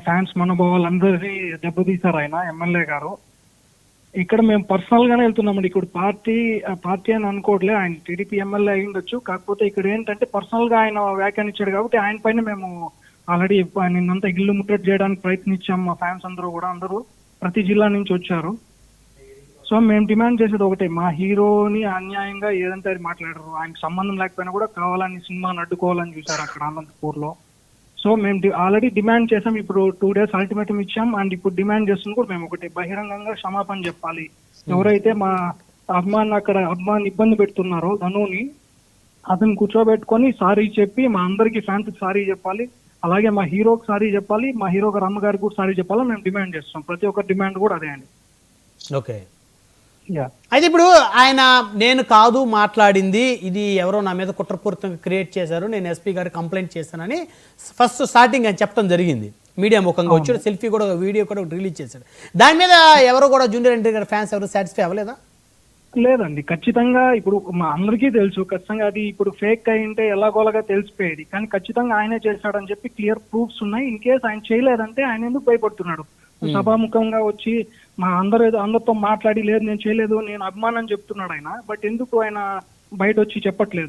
Fans మనోభావాలందరినీ దెబ్బతీశారు ఆయన MLA గారు. ఇక్కడ మేము పర్సనల్ గానే వెళ్తున్నామండి. ఇక్కడ పార్టీ అని అనుకోవట్లే, ఆయన టీడీపీ ఎమ్మెల్యే అయి ఉండొచ్చు. కాకపోతే ఇక్కడ ఏంటంటే పర్సనల్ గా ఆయన వ్యాఖ్యానించాడు కాబట్టి ఆయన పైన మేము ఆల్రెడీ నిన్నంతా ఇల్లు ముట్టడి చేయడానికి ప్రయత్నించాం. మా ఫ్యాన్స్ అందరూ ప్రతి జిల్లా నుంచి వచ్చారు. సో మేము డిమాండ్ చేసేది ఒకటే, మా హీరోని అన్యాయంగా ఏదంటే అది మాట్లాడారు. ఆయనకు సంబంధం లేకపోయినా కూడా కావాలని సినిమాని అడ్డుకోవాలని చూసారు అక్కడ అనంతపూర్ లో. సో మేము ఆల్రెడీ డిమాండ్ చేసాం. ఇప్పుడు 2 days అల్టిమేటం ఇచ్చాం. అండ్ ఇప్పుడు డిమాండ్ చేస్తుంది కూడా మేము ఒకటి, బహిరంగంగా క్షమాపణ చెప్పాలి. ఎవరైతే మా అభిమాని ఇబ్బంది పెడుతున్నారో ధనుని, అతను కూర్చోబెట్టుకొని సారీ చెప్పి మా అందరికి ఫ్యాన్స్ సారీ చెప్పాలి. అలాగే మా హీరోకి సారీ చెప్పాలి, మా హీరో గారు అమ్మగారికి కూడా సారీ చెప్పాలని మేము డిమాండ్ చేస్తాం. ప్రతి ఒక్క డిమాండ్ కూడా అదే అండి. ఓకే. అయితే ఇప్పుడు ఆయన నేను కాదు మాట్లాడింది, ఇది ఎవరో నా మీద కుట్రపూరితంగా క్రియేట్ చేశారు, నేను ఎస్పీ గారికి కంప్లైంట్ చేశానని ఫస్ట్ స్టార్టింగ్ ఆయన చెప్పడం జరిగింది. మీడియా ముఖంగా వచ్చాడు, సెల్ఫీ కూడా వీడియో కూడా రిలీజ్ చేశాడు. దాని మీద ఎవరో కూడా జూనియర్ ఎన్టీఆర్ గారి ఫ్యాన్స్ ఎవరు సాటిస్ఫై అవ్వలేదా? లేదండి, ఖచ్చితంగా ఇప్పుడు మా అందరికీ తెలుసు. ఖచ్చితంగా అది ఇప్పుడు ఫేక్ అయింటే ఎలాగోలాగా తెలిసిపోయేది. కానీ ఖచ్చితంగా ఆయనే చేశాడని చెప్పి క్లియర్ ప్రూఫ్స్ ఉన్నాయి. ఇన్ కేసు ఆయన చేయలేదంటే ఆయన ఎందుకు భయపడుతున్నాడు? సభాముఖంగా వచ్చి మా అందరితో మాట్లాడి లేదు నేను చేయలేదు, నేను అభిమానం చెప్తున్నాడు ఆయన. బట్ ఎందుకు ఆయన బయట వచ్చి చెప్పట్లేదు?